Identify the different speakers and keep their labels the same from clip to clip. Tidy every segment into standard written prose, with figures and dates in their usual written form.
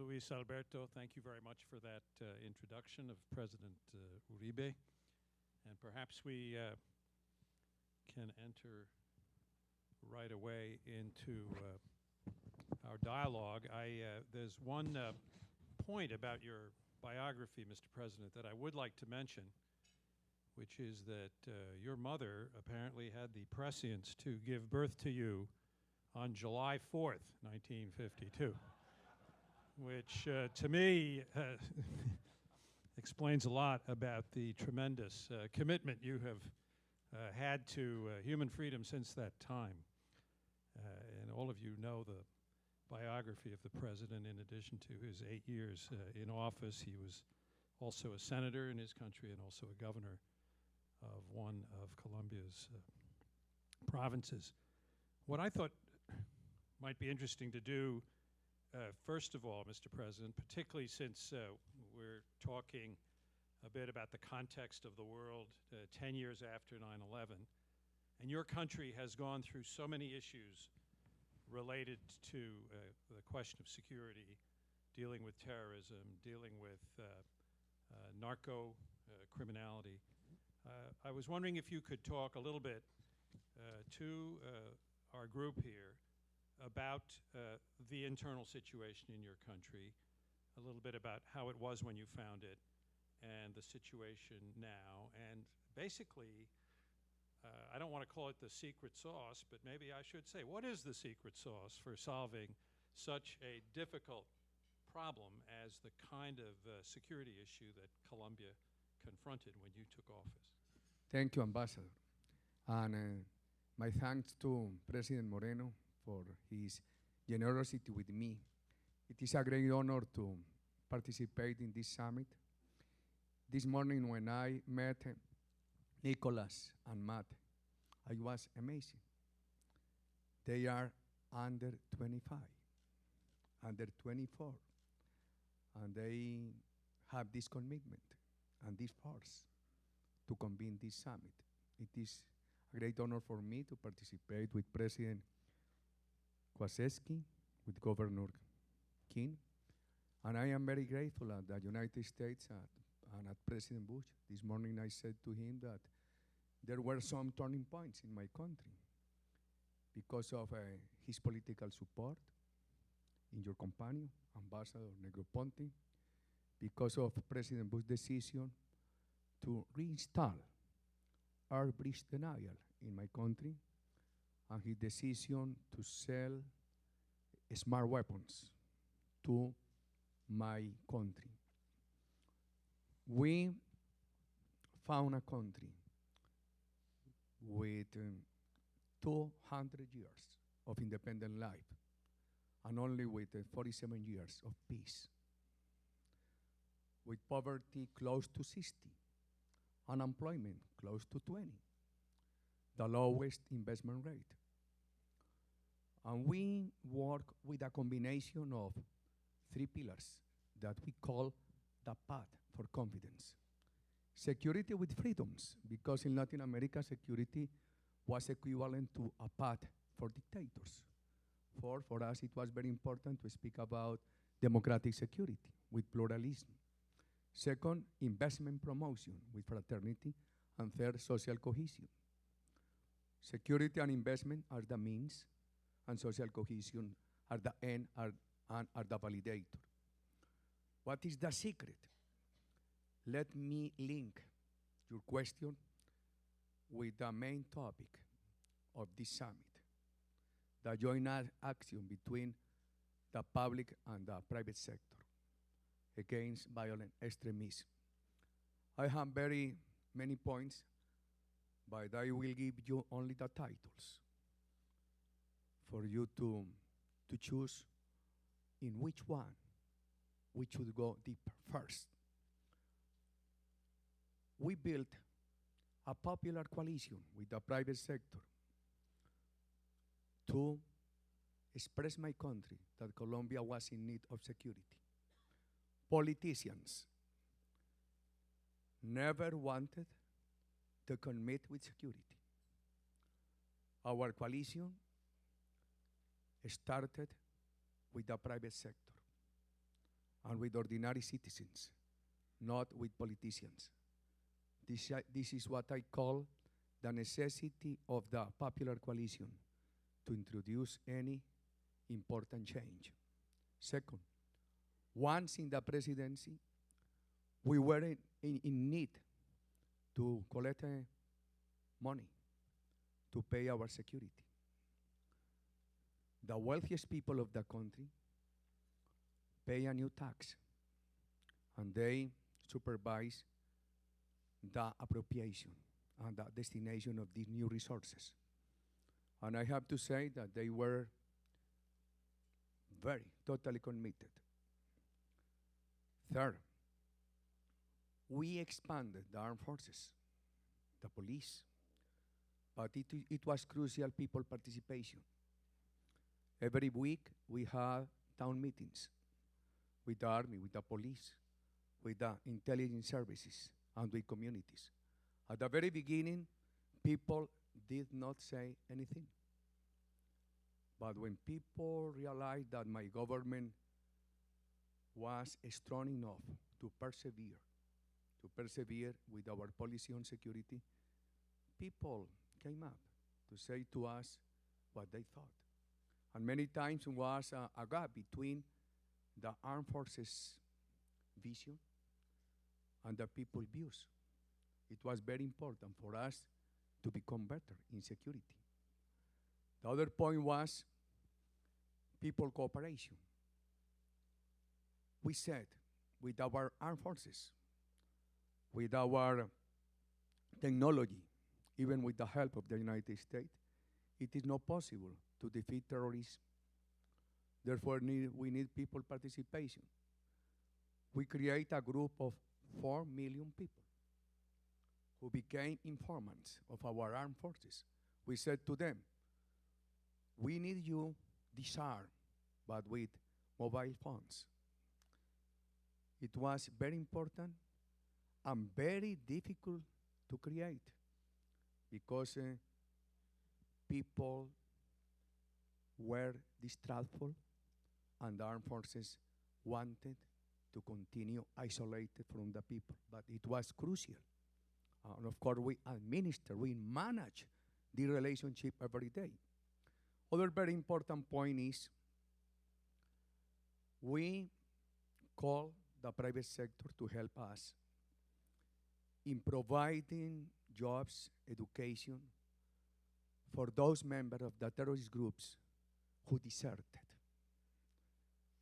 Speaker 1: Luis Alberto, thank you very much for that introduction of President Uribe. And perhaps we can enter right away into our dialogue. There's one point about your biography, Mr. President, that I would like to mention, which is that your mother apparently had the prescience to give birth to you on July 4th, 1952, which to me explains a lot about the tremendous commitment you have had to human freedom since that time. And all of you know the biography of the president. In addition to his 8 years in office, he was also a senator in his country and also a governor of one of Colombia's provinces. What I thought might be interesting to do, first of all, Mr. President, particularly since we're talking a bit about the context of the world 10 years after 9/11, and your country has gone through so many issues related to the question of security, dealing with terrorism, dealing with narco criminality. I was wondering if you could talk a little bit to our group here about the internal situation in your country, a little bit about how it was when you found it and the situation now, and basically, I don't want to call it the secret sauce, but maybe I should say, what is the secret sauce for solving such a difficult problem as the kind of security issue that Colombia confronted when you took office?
Speaker 2: Thank you, Ambassador. And my thanks to President Moreno for his generosity with me. It is a great honor to participate in this summit. This morning when I met Nicholas and Matt, I was amazing. They are under 25, under 24, and they have this commitment and this force to convene this summit. It is a great honor for me to participate with President Kwasewski, with Governor King, and I am very grateful at the United States and at President Bush. This morning I said to him that there were some turning points in my country because of his political support in your companion, Ambassador Negroponte, because of President Bush's decision to reinstall air bridge denial in my country, and his decision to sell smart weapons to my country. We found a country with 200 years of independent life and only with 47 years of peace, with poverty close to 60, unemployment close to 20, the lowest investment rate. And we work with a combination of 3 pillars that we call the path for confidence. Security with freedoms, because in Latin America, security was equivalent to a path for dictators. For us, it was very important to speak about democratic security with pluralism. Second, investment promotion with fraternity. And third, social cohesion. Security and investment are the means, and social cohesion are the end, are the validator. What is the secret? Let me link your question with the main topic of this summit, the joint action between the public and the private sector against violent extremism. I have very many points, but I will give you only the titles for you to choose in which one we should go deeper first. We built a popular coalition with the private sector to express my country that Colombia was in need of security. Politicians never wanted to commit with security. Our coalition started with the private sector. and with ordinary citizens, not with politicians. This is what I call the necessity of the popular coalition to introduce any important change. Second, once in the presidency, we were in need to collect money to pay our security. The wealthiest people of the country pay a new tax, and they supervise the appropriation and the destination of these new resources. And I have to say that they were totally committed. Third, we expanded the armed forces, the police, but it was crucial people participation. Every week we had town meetings with the army, with the police, with the intelligence services, and with communities. At the very beginning, people did not say anything. But when people realized that my government was strong enough to persevere with our policy on security, people came up to say to us what they thought. And many times there was a gap between the armed forces vision and the people's views. It was very important for us to become better in security. The other point was people cooperation. We said with our armed forces, with our technology, even with the help of the United States, it is not possible to defeat terrorism. Therefore, we need people participation. We create a group of 4 million people who became informants of our armed forces. We said to them, we need you disarmed, but with mobile phones. It was very important and very difficult to create because people were distrustful and the armed forces wanted to continue isolated from the people. But it was crucial. And of course, we manage the relationship every day. Other very important point is we call the private sector to help us in providing jobs, education for those members of the terrorist groups who deserted.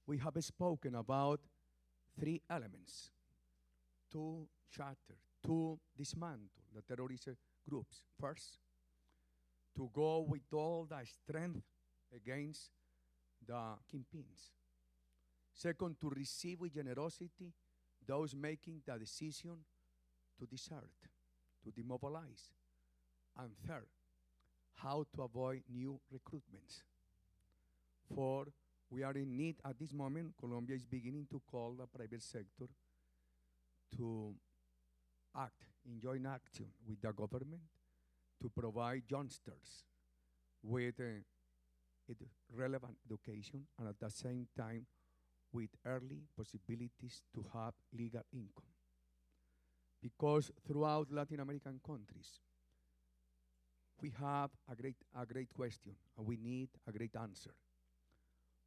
Speaker 2: We have spoken about 3 elements to shatter, to dismantle the terrorist groups. First, to go with all the strength against the kingpins. Second, to receive with generosity those making the decision to desert, to demobilize. And third, how to avoid new recruitments. For we are in need at this moment. Colombia is beginning to call the private sector to act in joint action with the government to provide youngsters with relevant education and at the same time with early possibilities to have legal income. Because throughout Latin American countries, we have a great question and we need a great answer.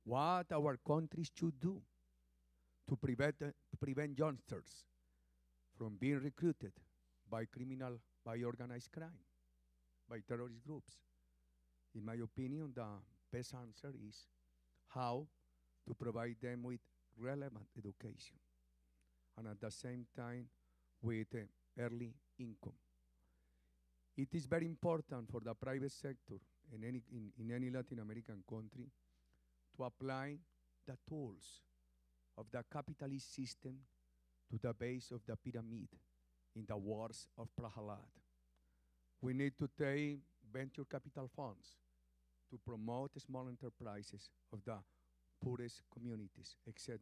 Speaker 2: What our countries should do to prevent youngsters from being recruited by organized crime, by terrorist groups. In my opinion, the best answer is how to provide them with relevant education and at the same time with early income. It is very important for the private sector in any Latin American country to apply the tools of the capitalist system to the base of the pyramid in the words of Prahalad. We need to take venture capital funds to promote small enterprises of the poorest communities, etc.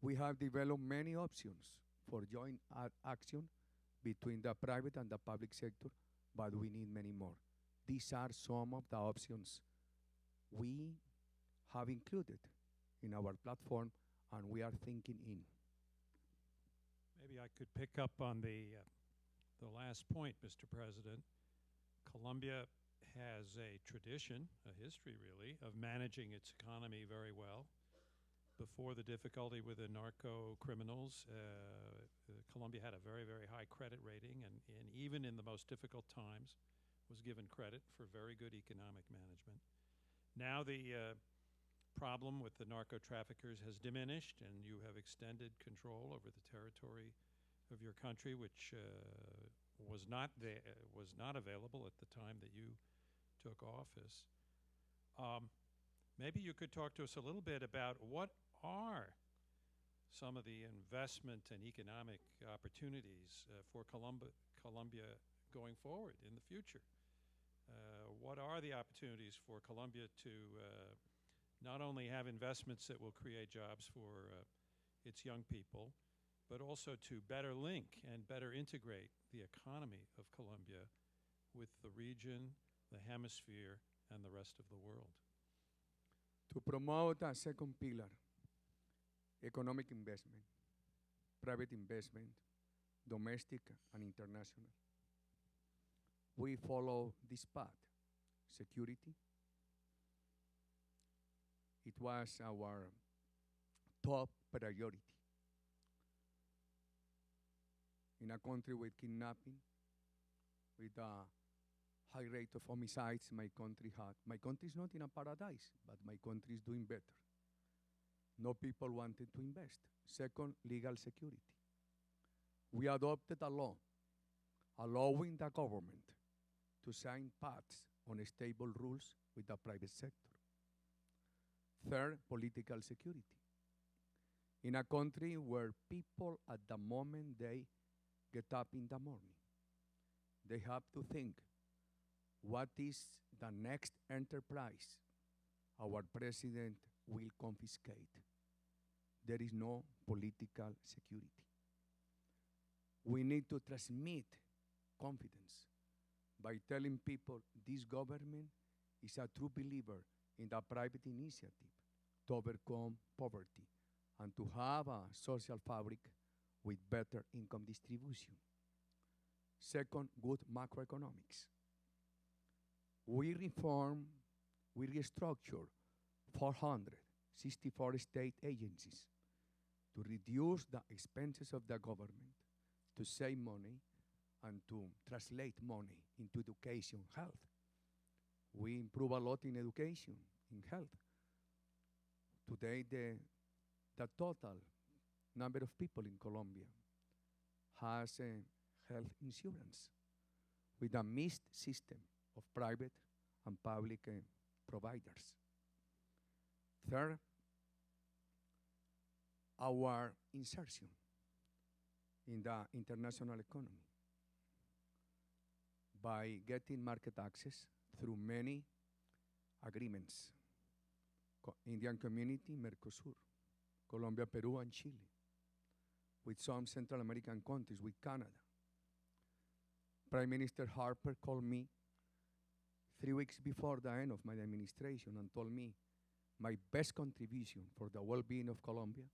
Speaker 2: We have developed many options for joint action between the private and the public sector, but we need many more. These are some of the options we have included in our platform and we are thinking in.
Speaker 1: Maybe I could pick up on the last point, Mr. President. Colombia has a tradition, a history really, of managing its economy very well. Before the difficulty with the narco criminals, Colombia had a very, very high credit rating, and even in the most difficult times was given credit for very good economic management. Now the problem with the narco traffickers has diminished, and you have extended control over the territory of your country, which was not available at the time that you took office. Maybe you could talk to us a little bit about what are some of the investment and economic opportunities for Colombia going forward in the future. What are the opportunities for Colombia to not only have investments that will create jobs for its young people, but also to better link and better integrate the economy of Colombia with the region, the hemisphere, and the rest of the world?
Speaker 2: To promote a second pillar, economic investment, private investment, domestic and international, we follow this path. Security, it was our top priority. In a country with kidnapping, with a high rate of homicides my country is not in a paradise, but my country is doing better. No people wanted to invest. Second, legal security. We adopted a law allowing the government to sign pacts on stable rules with the private sector. Third, political security. In a country where people at the moment they get up in the morning, they have to think, what is the next enterprise our president will confiscate? There is no political security. We need to transmit confidence by telling people this government is a true believer in the private initiative to overcome poverty and to have a social fabric with better income distribution. Second, good macroeconomics. We restructure 464 state agencies to reduce the expenses of the government, to save money, and to translate money into education, health. We improve a lot in education, in health. Today, the total number of people in Colombia has health insurance with a mixed system of private and public providers. Third, our insertion in the international economy by getting market access through many agreements. Indian Community, Mercosur, Colombia, Peru, and Chile, with some Central American countries, with Canada. Prime Minister Harper called me 3 weeks before the end of my administration and told me my best contribution for the well-being of Colombia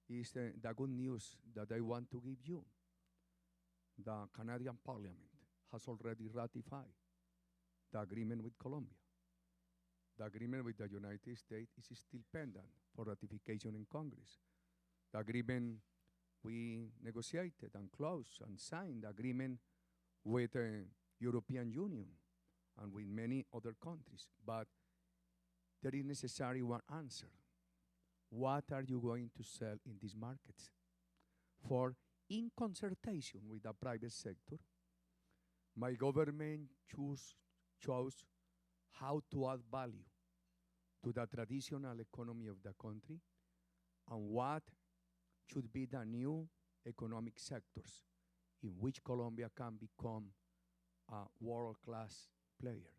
Speaker 2: is the good news that I want to give you. The Canadian Parliament has already ratified the agreement with Colombia. The agreement with the United States is still pending for ratification in Congress. The agreement we negotiated and closed and signed, the agreement with the European Union and with many other countries. But there is necessary one answer. What are you going to sell in these markets? For in consultation with the private sector, my government chose how to add value to the traditional economy of the country and what should be the new economic sectors in which Colombia can become a world-class player.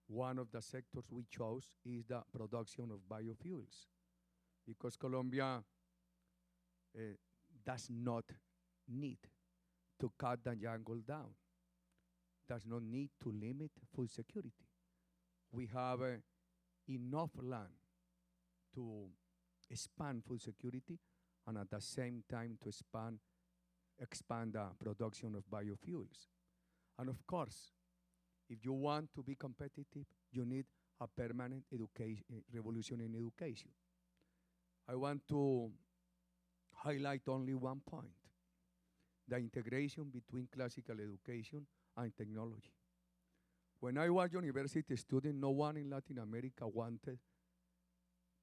Speaker 2: One of the sectors we chose is the production of biofuels, because Colombia does not need to cut the jungle down, does not need to limit food security. We have enough land to expand food security and at the same time to expand the production of biofuels. And of course, if you want to be competitive, you need a permanent revolution in education. I want to highlight only one point: the integration between classical education and technology. When I was university student, no one in Latin America wanted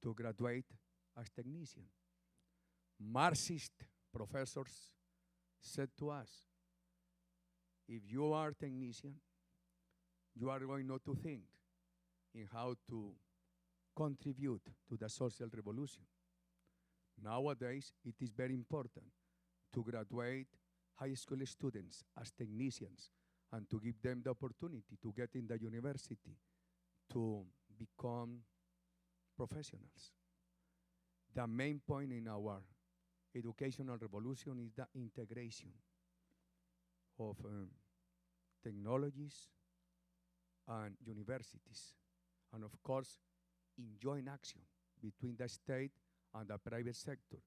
Speaker 2: to graduate as technician. Marxist professors said to us, if you are a technician, you are going not to think in how to contribute to the social revolution. Nowadays, it is very important to graduate high school students as technicians and to give them the opportunity to get in the university to become professionals. The main point in our educational revolution is the integration of technologies and universities, and of course, in joint action between the state and the private sector.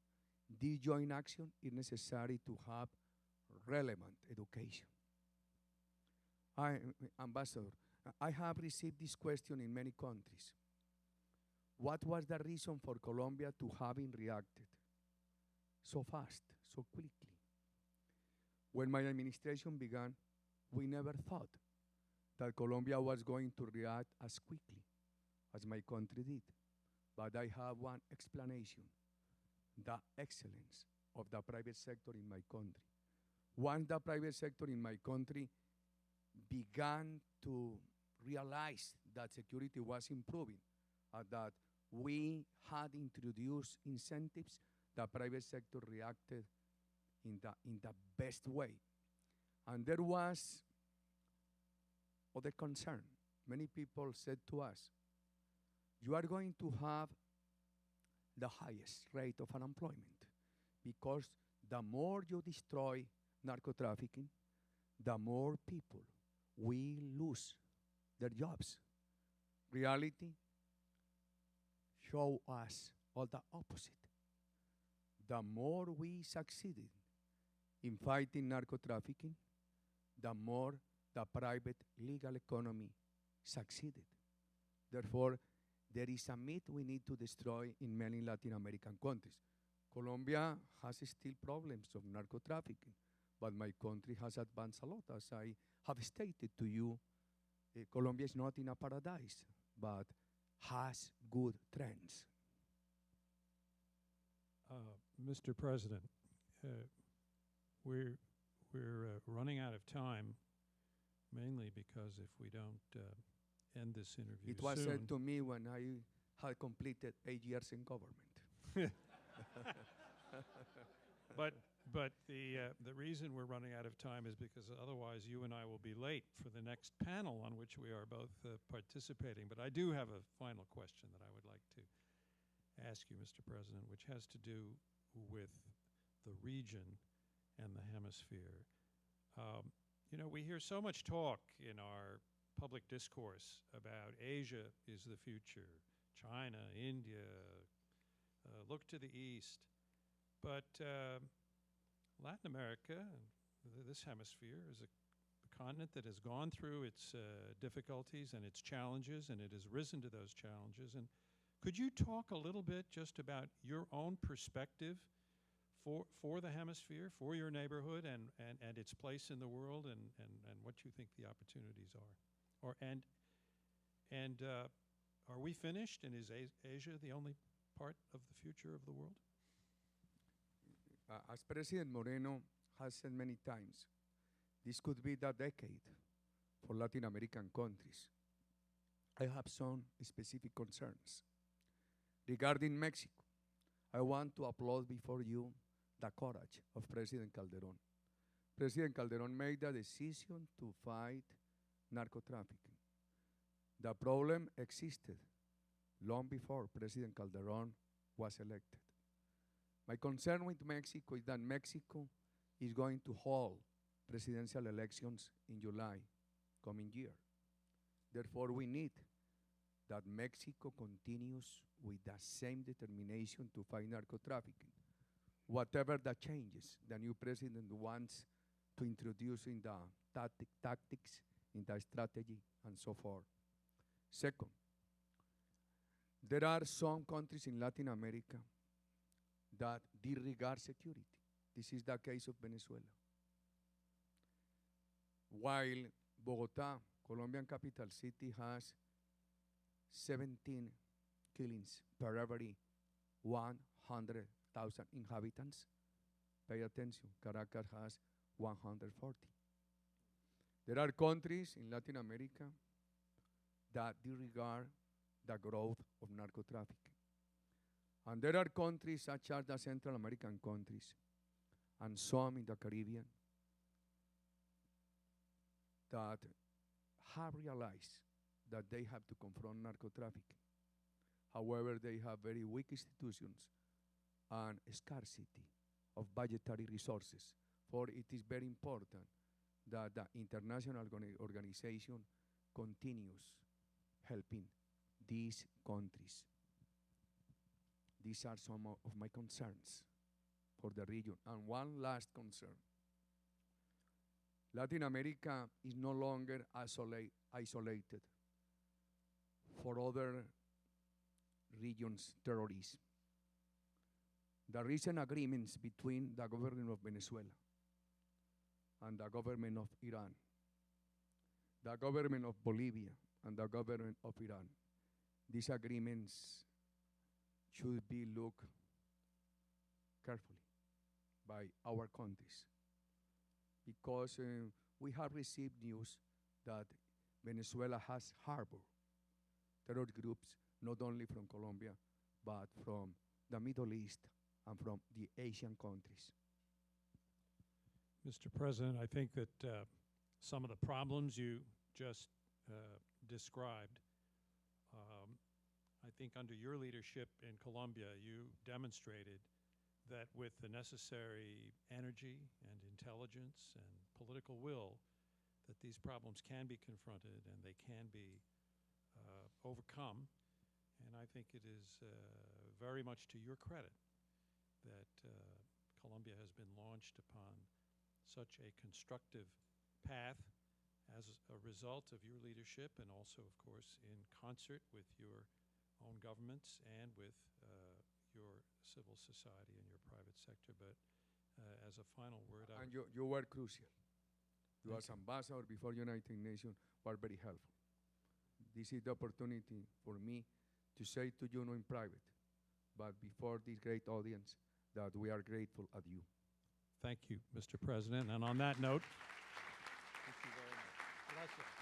Speaker 2: This joint action is necessary to have relevant education. Ambassador, I have received this question in many countries. What was the reason for Colombia to having reacted so fast, so quickly? When my administration began, we never thought that Colombia was going to react as quickly as my country did. But I have one explanation: the excellence of the private sector in my country. Once the private sector in my country began to realize that security was improving, that we had introduced incentives, the private sector reacted in the best way. And there was other concern. Many people said to us, you are going to have the highest rate of unemployment because the more you destroy narco trafficking, the more people will lose their jobs. Reality show us all the opposite. The more we succeeded in fighting narco trafficking, the more the private legal economy succeeded. Therefore, there is a myth we need to destroy in many Latin American countries. Colombia has still problems of narco trafficking, but my country has advanced a lot. As I have stated to you, Colombia is not in a paradise, but has good trends.
Speaker 1: Mr. President, we're running out of time, mainly because if we don't end this interview
Speaker 2: It was
Speaker 1: soon,
Speaker 2: said to me when I had completed 8 years in government.
Speaker 1: But the reason we're running out of time is because otherwise you and I will be late for the next panel on which we are both participating. But I do have a final question that I would like to ask you, Mr. President, which has to do with the region and the hemisphere. You know, we hear so much talk in our public discourse about Asia is the future, China, India, look to the east. But Latin America, this hemisphere, is a continent that has gone through its difficulties and its challenges, and it has risen to those challenges. And could you talk a little bit just about your own perspective for the hemisphere, for your neighborhood, and its place in the world, and what you think the opportunities are? Are we finished, and is Asia the only part of the future of the world?
Speaker 2: As President Moreno has said many times, this could be the decade for Latin American countries. I have some specific concerns. Regarding Mexico, I want to applaud before you the courage of President Calderon. President Calderon made the decision to fight narco trafficking. The problem existed long before President Calderon was elected. My concern with Mexico is that Mexico is going to hold presidential elections in July coming year. Therefore, we need that Mexico continues with the same determination to fight narco trafficking. Whatever the changes the new president wants to introduce in the tactics, in the strategy, and so forth. Second, there are some countries in Latin America that disregard security. This is the case of Venezuela. While Bogota, Colombian capital city, has 17 killings per every 100,000 inhabitants, pay attention, Caracas has 140. There are countries in Latin America that disregard the growth of narco trafficking. And there are countries such as the Central American countries and some in the Caribbean that have realized that they have to confront narco trafficking. However, they have very weak institutions and scarcity of budgetary resources. For it is very important that the international organization continues helping these countries. These are some of my concerns for the region. And one last concern. Latin America is no longer isolated for other regions' terrorism. The recent agreements between the government of Venezuela and the government of Iran, the government of Bolivia and the government of Iran, these agreements should be looked carefully by our countries, because we have received news that Venezuela has harbored terror groups not only from Colombia but from the Middle East and from the Asian countries.
Speaker 1: Mr. President, I think that some of the problems you just described, I think under your leadership in Colombia, you demonstrated that with the necessary energy and intelligence and political will, that these problems can be confronted and they can be overcome. And I think it is very much to your credit that Colombia has been launched upon such a constructive path as a result of your leadership, and also, of course, in concert with your own governments and with your civil society and your private sector. But as a final word,
Speaker 2: and you were crucial. You as ambassador before United Nations were very helpful. This is the opportunity for me to say to you, not in private, but before this great audience, that we are grateful at you.
Speaker 1: Thank you, Mr. President. And on that note, thank you very much. Gracias.